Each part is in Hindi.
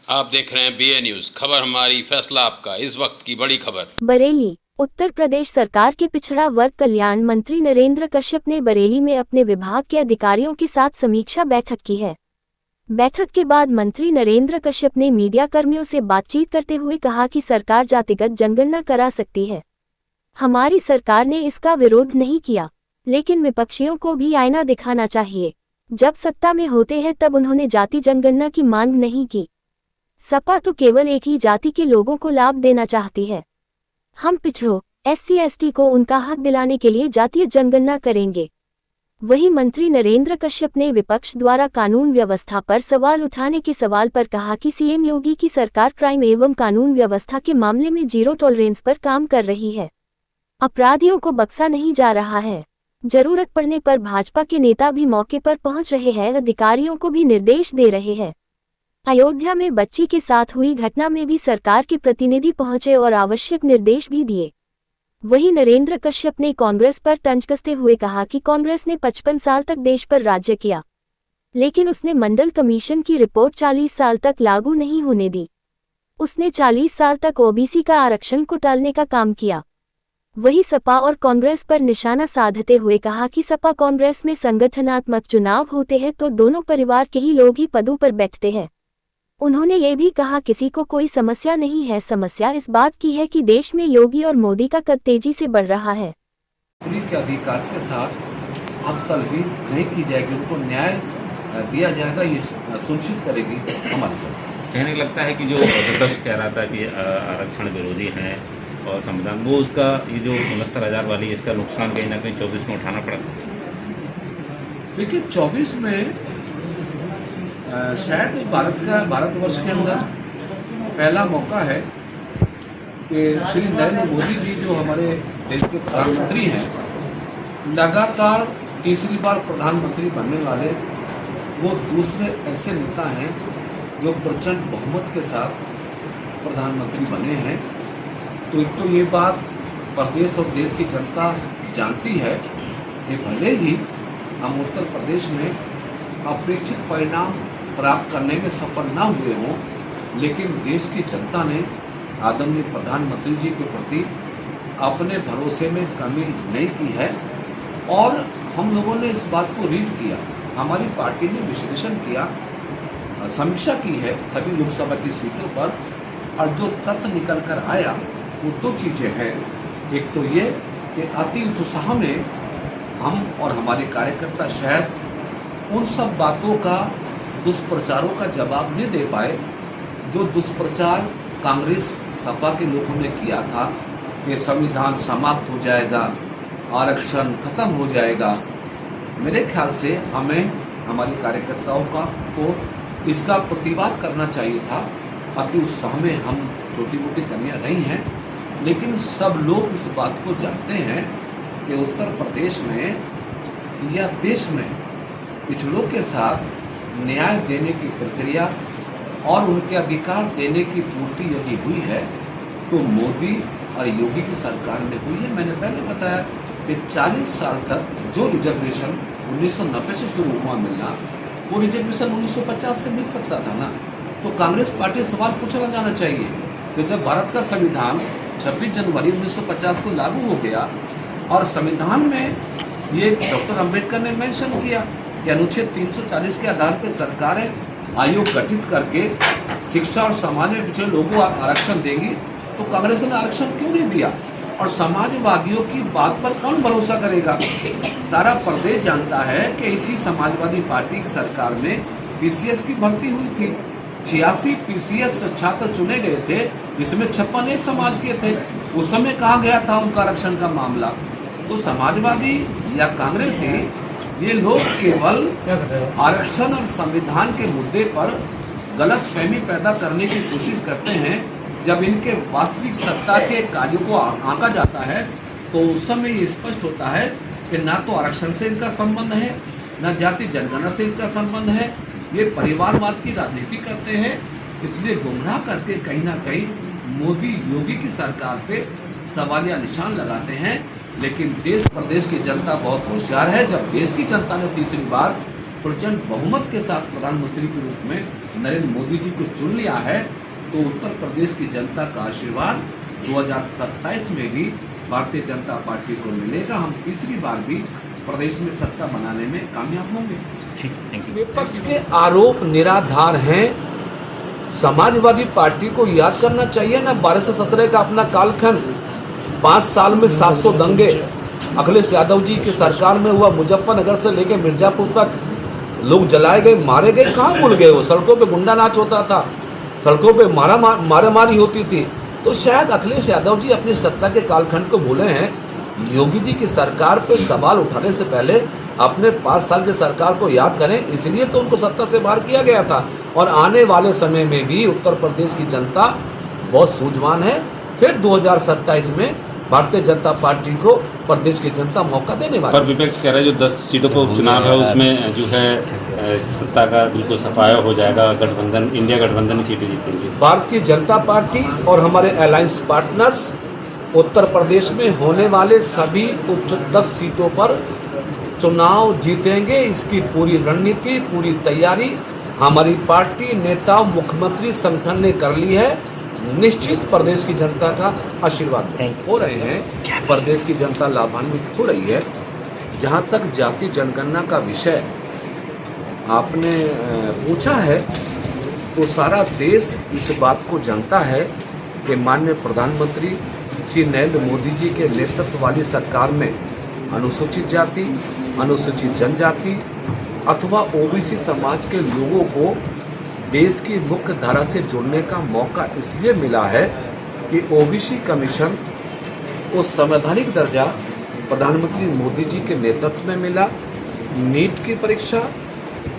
आप देख रहे हैं BA न्यूज, खबर हमारी फैसला आपका। इस वक्त की बड़ी खबर। बरेली। उत्तर प्रदेश सरकार के पिछड़ा वर्ग कल्याण मंत्री नरेंद्र कश्यप ने बरेली में अपने विभाग के अधिकारियों के साथ समीक्षा बैठक की है। बैठक के बाद मंत्री नरेंद्र कश्यप ने मीडिया कर्मियों से बातचीत करते हुए कहा कि सरकार जातिगत जनगणना करा सकती है। हमारी सरकार ने इसका विरोध नहीं किया, लेकिन विपक्षियों को भी आईना दिखाना चाहिए। जब सत्ता में होते हैं तब उन्होंने जाति जनगणना की मांग नहीं की। सपा तो केवल एक ही जाति के लोगों को लाभ देना चाहती है। हम पिछड़ों, SC/ST को उनका हक दिलाने के लिए जातीय जनगणना करेंगे। वहीं मंत्री नरेंद्र कश्यप ने विपक्ष द्वारा कानून व्यवस्था पर सवाल उठाने के सवाल पर कहा कि CM योगी की सरकार क्राइम एवं कानून व्यवस्था के मामले में जीरो टॉलरेंस पर काम कर रही है। अपराधियों को बख्शा नहीं जा रहा है। जरूरत पड़ने पर भाजपा के नेता भी मौके पर पहुंच रहे हैं, अधिकारियों को भी निर्देश दे रहे हैं। अयोध्या में बच्ची के साथ हुई घटना में भी सरकार के प्रतिनिधि पहुंचे और आवश्यक निर्देश भी दिए। वहीं नरेंद्र कश्यप ने कांग्रेस पर तंज कसते हुए कहा कि कांग्रेस ने 55 साल तक देश पर राज्य किया, लेकिन उसने मंडल कमीशन की रिपोर्ट 40 साल तक लागू नहीं होने दी। उसने 40 साल तक OBC का आरक्षण को टालने का काम किया। वहीं सपा और कांग्रेस पर निशाना साधते हुए कहा कि सपा कांग्रेस में संगठनात्मक चुनाव होते हैं तो दोनों परिवार के ही लोग ही पदों पर बैठते हैं। उन्होंने ये भी कहा किसी को कोई समस्या नहीं है, समस्या इस बात की है कि देश में योगी और मोदी का कद तेजी से बढ़ रहा है। पुलिस के अधिकार के साथ अब तलबीब नहीं की जाएगी, उनको न्याय दिया जाएगा, ये सुनिश्चित करेगी हमारी सरकार। कहने लगता है कि जो विपक्ष कह रहा था कि आरक्षण विरोधी है और संविधान, वो उसका ये जो 69,000 वाली इसका नुकसान कहीं ना कहीं 24 में उठाना पड़ा। देखिए 24 में शायद भारतवर्ष के अंदर पहला मौका है कि श्री नरेंद्र मोदी जी जो हमारे देश के प्रधानमंत्री हैं, लगातार तीसरी बार प्रधानमंत्री बनने वाले वो दूसरे ऐसे नेता हैं जो प्रचंड बहुमत के साथ प्रधानमंत्री बने हैं। तो एक तो ये बात प्रदेश और देश की जनता जानती है कि भले ही हम उत्तर प्रदेश में अपेक्षित परिणाम प्राप्त करने में सफल न हुए हों, लेकिन देश की जनता ने आदरणीय प्रधानमंत्री जी के प्रति अपने भरोसे में कमी नहीं की है। और हम लोगों ने इस बात को रीड किया, हमारी पार्टी ने विश्लेषण किया, समीक्षा की है सभी लोकसभा की सीटों पर, और जो तथ्य निकल कर आया वो दो चीज़ें हैं। एक तो ये कि अति उत्साह में हम और हमारे कार्यकर्ता शायद उन सब बातों का, दुष्प्रचारों का जवाब नहीं दे पाए जो दुष्प्रचार कांग्रेस सपा के लोगों ने किया था कि संविधान समाप्त हो जाएगा, आरक्षण खत्म हो जाएगा। मेरे ख्याल से हमें हमारे कार्यकर्ताओं को इसका प्रतिवाद करना चाहिए था। अति उत्साह में हम छोटी मोटी कमियां नहीं हैं, लेकिन सब लोग इस बात को जानते हैं कि उत्तर प्रदेश में या देश में पिछड़ों के साथ न्याय देने की प्रक्रिया और उनके अधिकार देने की पूर्ति यदि हुई है तो मोदी और योगी की सरकार में हुई है। मैंने पहले बताया कि 40 साल तक जो रिजर्वेशन 1990 से शुरू हुआ मिलना, वो रिजर्वेशन 1950 से मिल सकता था ना। तो कांग्रेस पार्टी से सवाल पूछना जाना चाहिए कि जब भारत का संविधान 26 जनवरी 1950 को लागू हो गया और संविधान में ये डॉक्टर अंबेडकर ने मेंशन किया कि अनुच्छेद 340 के आधार पर सरकारें आयोग गठित करके शिक्षा और समाज में पिछड़े लोगों को आरक्षण देंगी, तो कांग्रेस ने आरक्षण क्यों नहीं दिया? और समाजवादियों की बात पर कौन भरोसा करेगा? सारा प्रदेश जानता है कि इसी समाजवादी पार्टी की सरकार में PCS की भर्ती हुई थी। 86 PCS छात्र चुने गए थे, जिसमें 56 एक समाज के थे। उस समय कहाँ गया था उनका आरक्षण का मामला? तो समाजवादी या कांग्रेसी ये लोग केवल आरक्षण और संविधान के मुद्दे पर गलतफहमी पैदा करने की कोशिश करते हैं। जब इनके वास्तविक सत्ता के कार्यों को आंका जाता है तो उस समय ये स्पष्ट होता है कि ना तो आरक्षण से इनका संबंध है, न जाति जनगणना से इनका संबंध है। ये परिवारवाद की राजनीति करते हैं, इसलिए गुमराह करके कहीं ना कहीं मोदी योगी की सरकार पे सवालिया निशान लगाते हैं। लेकिन देश प्रदेश की जनता बहुत होशियार है। जब देश की जनता ने तीसरी बार प्रचंड बहुमत के साथ प्रधानमंत्री के रूप में नरेंद्र मोदी जी को चुन लिया है, तो उत्तर प्रदेश की जनता का आशीर्वाद 2027 में भी भारतीय जनता पार्टी को मिलेगा। हम तीसरी बार भी प्रदेश में सत्ता बनाने में कामयाब होंगे। ठीक, थैंक यू। विपक्ष के आरोप निराधार हैं। समाजवादी पार्टी को याद करना चाहिए ना 12 से 17 का अपना कालखंड, 5 साल में 700 दंगे अखिलेश यादव जी की सरकार में हुआ। मुजफ्फरनगर से लेकर मिर्जापुर तक लोग जलाए गए, मारे गए, कहाँ भूल गए हो? सड़कों पे गुंडा नाच होता था, सड़कों पे मारामारी होती थी। तो शायद अखिलेश यादव जी अपनी सत्ता के कालखंड को भूले हैं। योगी जी की सरकार पे सवाल उठाने से पहले अपने 5 साल की सरकार को याद करें, इसलिए तो उनको सत्ता से बाहर किया गया था। और आने वाले समय में भी उत्तर प्रदेश की जनता बहुत सूझवान है। फिर 2027 में भारतीय जनता पार्टी को प्रदेश की जनता मौका देने वाली। पर विपक्ष कह रहा है जो 10 सीटों पर उपचुनाव है उसमें जो है सत्ता का बिल्कुल सफाया हो जाएगा, गठबंधन, इंडिया गठबंधन ही सीटें जीतेंगी। भारतीय जनता पार्टी और हमारे अलायंस पार्टनर्स उत्तर प्रदेश में होने वाले सभी 10 सीटों पर चुनाव जीतेंगे। इसकी पूरी रणनीति, पूरी तैयारी हमारी पार्टी, नेता, मुख्यमंत्री संगठन ने कर ली है। निश्चित प्रदेश की जनता का आशीर्वाद हो रहे हैं, प्रदेश की जनता लाभान्वित हो रही है। जहां तक जाति जनगणना का विषय आपने पूछा है, तो सारा देश इस बात को जानता है कि माननीय प्रधानमंत्री श्री नरेंद्र मोदी जी के नेतृत्व वाली सरकार में अनुसूचित जाति, अनुसूचित जनजाति अथवा ओबीसी समाज के लोगों को देश की मुख्य धारा से जुड़ने का मौका इसलिए मिला है कि ओबीसी कमीशन को संवैधानिक दर्जा प्रधानमंत्री मोदी जी के नेतृत्व में मिला। नीट की परीक्षा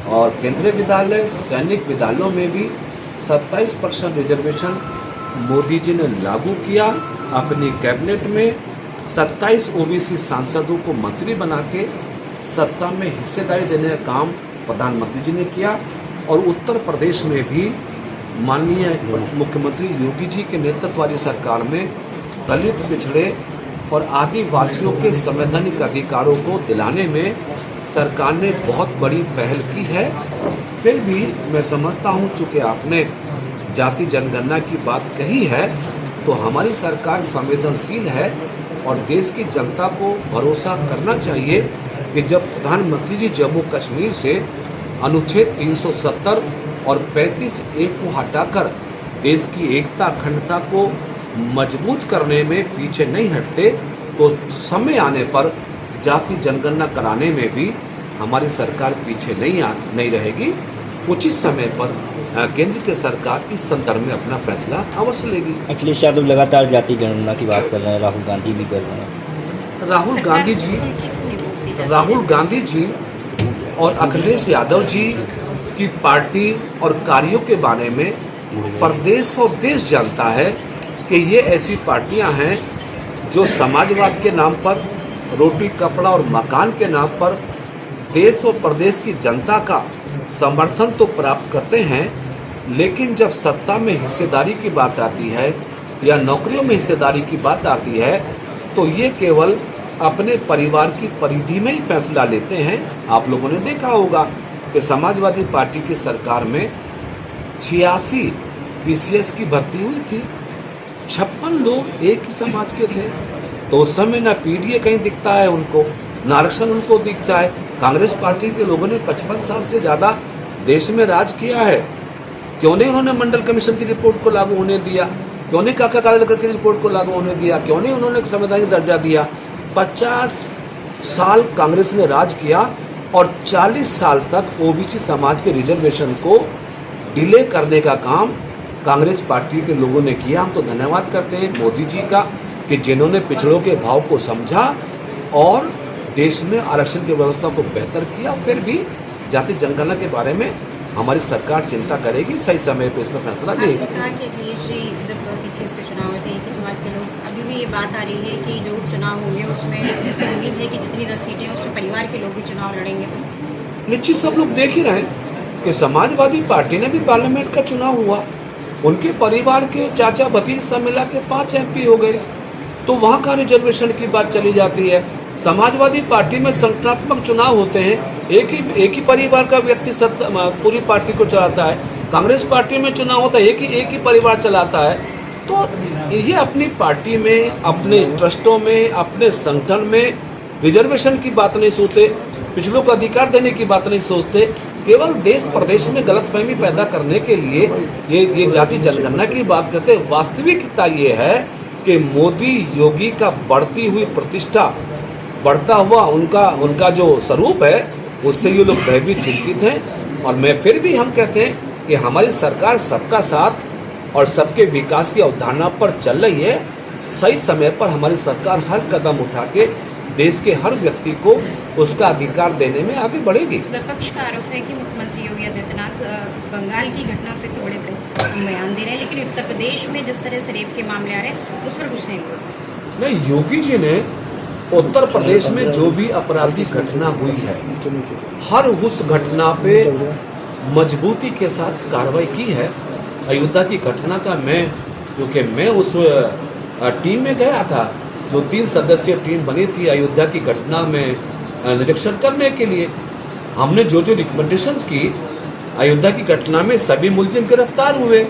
और केंद्रीय विद्यालय, सैनिक विद्यालयों में भी 27% रिजर्वेशन मोदी जी ने लागू किया। अपनी कैबिनेट में 27 ओबीसी सांसदों को मंत्री बना के सत्ता में हिस्सेदारी देने का काम प्रधानमंत्री जी ने किया। और उत्तर प्रदेश में भी माननीय मुख्यमंत्री योगी जी के नेतृत्व वाली सरकार में दलित, पिछड़े और आदिवासियों के संवैधानिक अधिकारों को दिलाने में सरकार ने बहुत बड़ी पहल की है। फिर भी मैं समझता हूँ, चूँकि आपने जाति जनगणना की बात कही है, तो हमारी सरकार संवेदनशील है और देश की जनता को भरोसा करना चाहिए कि जब प्रधानमंत्री जी जम्मू कश्मीर से अनुच्छेद 370 और 35(a) को हटाकर देश की एकता, अखंडता को मजबूत करने में पीछे नहीं हटते, तो समय आने पर जाति जनगणना कराने में भी हमारी सरकार पीछे नहीं रहेगी। उचित समय पर केंद्र की सरकार इस संदर्भ में अपना फैसला अवश्य लेगी। अखिलेश यादव लगातार जाति गणना की बात कर रहे हैं, राहुल गांधी भी कर रहे हैं। राहुल गांधी जी और अखिलेश यादव जी की पार्टी और कार्यों के बारे में प्रदेश और देश जानता है कि ये ऐसी पार्टियां हैं जो समाजवाद के नाम पर, रोटी, कपड़ा और मकान के नाम पर देश और प्रदेश की जनता का समर्थन तो प्राप्त करते हैं, लेकिन जब सत्ता में हिस्सेदारी की बात आती है या नौकरियों में हिस्सेदारी की बात आती है, तो ये केवल अपने परिवार की परिधि में ही फैसला लेते हैं। आप लोगों ने देखा होगा कि समाजवादी पार्टी की सरकार में 86 पीसीएस की भर्ती हुई थी, 56 लोग एक ही समाज के थे। तो उस समय ना पीडीए कहीं दिखता है उनको, ना आरक्षण उनको दिखता है। कांग्रेस पार्टी के लोगों ने 55 साल से ज़्यादा देश में राज किया है। क्यों नहीं उन्होंने मंडल कमीशन की रिपोर्ट को लागू होने दिया? क्यों नहीं काका कालेलकर की रिपोर्ट को लागू होने दिया? क्यों नहीं उन्होंने संवैधानिक दर्जा दिया? 50 साल कांग्रेस ने राज किया और 40 साल तक ओबीसी समाज के रिजर्वेशन को डिले करने का काम कांग्रेस पार्टी के लोगों ने किया। हम तो धन्यवाद करते हैं मोदी जी का कि जिन्होंने पिछड़ों के भाव को समझा और देश में आरक्षण की व्यवस्था को बेहतर किया। फिर भी जाति जनगणना के बारे में हमारी सरकार चिंता करेगी, सही समय पर इस पर फैसला लेगी। जब पीसीएस के चुनाव होते हैं कि समाज के लोग, अभी भी ये बात आ रही है कि जो चुनाव होंगे उसमें ऐसी उम्मीद है कि जितनी 10 सीटें हैं उसमें परिवार के लोग भी चुनाव लड़ेंगे। निश्चित सब लोग देख ही रहे हैं कि समाजवादी पार्टी ने भी पार्लियामेंट का चुनाव हुआ, उनके परिवार के चाचा भतीज सब मिला के 5 MP हो गए, तो वहाँ का रिजर्वेशन की बात चली जाती है। समाजवादी पार्टी में संगठनात्मक चुनाव होते हैं, एक ही परिवार का व्यक्ति पूरी पार्टी को चलाता है। कांग्रेस पार्टी में चुनाव होता है, एक ही परिवार चलाता है। तो ये अपनी पार्टी में, अपने ट्रस्टों में, अपने संगठन में रिजर्वेशन की बात नहीं सोचते, पिछड़ों को अधिकार देने की बात नहीं सोचते, केवल देश प्रदेश में गलतफहमी पैदा करने के लिए ये जाति जनगणना की बात करते हैं। वास्तविकता ये है कि मोदी योगी का बढ़ती हुई प्रतिष्ठा, बढ़ता हुआ उनका जो स्वरूप है, उससे ये लोग भयभीत चिंतित हैं। और मैं फिर भी हम कहते हैं कि हमारी सरकार सबका साथ और सबके विकास की अवधारणा पर चल रही है। सही समय पर हमारी सरकार हर कदम उठा के देश के हर व्यक्ति को उसका अधिकार देने में आगे बढ़ेगी। विपक्ष का आरोप है कि मुख्यमंत्री योगी आदित्यनाथ बंगाल की घटना पे थोड़े बयान दे रहे हैं, लेकिन उत्तर प्रदेश में जिस तरह से रेप के मामले आ रहे हैं उस पर कुछ नहीं बोल रहे। नहीं, योगी जी ने उत्तर प्रदेश में जो भी आपराधिक घटना हुई है, हर उस घटना पे मजबूती के साथ कार्रवाई की है। अयोध्या की घटना का क्योंकि मैं उस टीम में गया था, जो 3 सदस्यीय टीम बनी थी अयोध्या की घटना में निरीक्षण करने के लिए। हमने जो रिकमेंडेशंस की, अयोध्या की घटना में सभी मुलजिम गिरफ्तार हुए,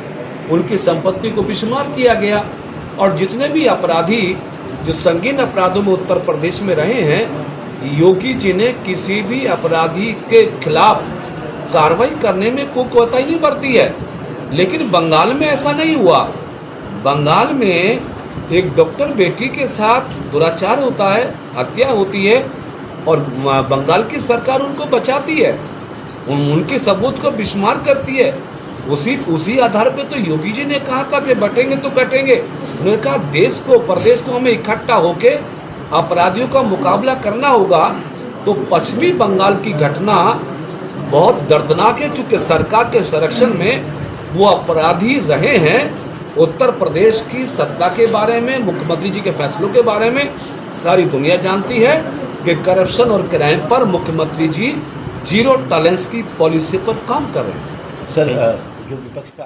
उनकी संपत्ति को बिशुमार किया गया, और जितने भी अपराधी जो संगीन अपराधों में उत्तर प्रदेश में रहे हैं, योगी जी ने किसी भी अपराधी के खिलाफ कार्रवाई करने में कोई कोताही नहीं बरती है। लेकिन बंगाल में ऐसा नहीं हुआ। बंगाल में एक डॉक्टर बेटी के साथ दुराचार होता है, हत्या होती है, और बंगाल की सरकार उनको बचाती है, उनके सबूत को बिशुमार करती है। उसी आधार पे तो योगी जी ने कहा था कि बटेंगे तो कटेंगे। उन्होंने कहा देश को, प्रदेश को हमें इकट्ठा होके अपराधियों का मुकाबला करना होगा। तो पश्चिमी बंगाल की घटना बहुत दर्दनाक है, चूंकि सरकार के संरक्षण में वो अपराधी रहे हैं। उत्तर प्रदेश की सत्ता के बारे में, मुख्यमंत्री जी के फैसलों के बारे में सारी दुनिया जानती है कि करप्शन और क्राइम पर मुख्यमंत्री जी जीरो टॉलरेंस की पॉलिसी पर काम कर रहे हैं। सर, जो विपक्ष का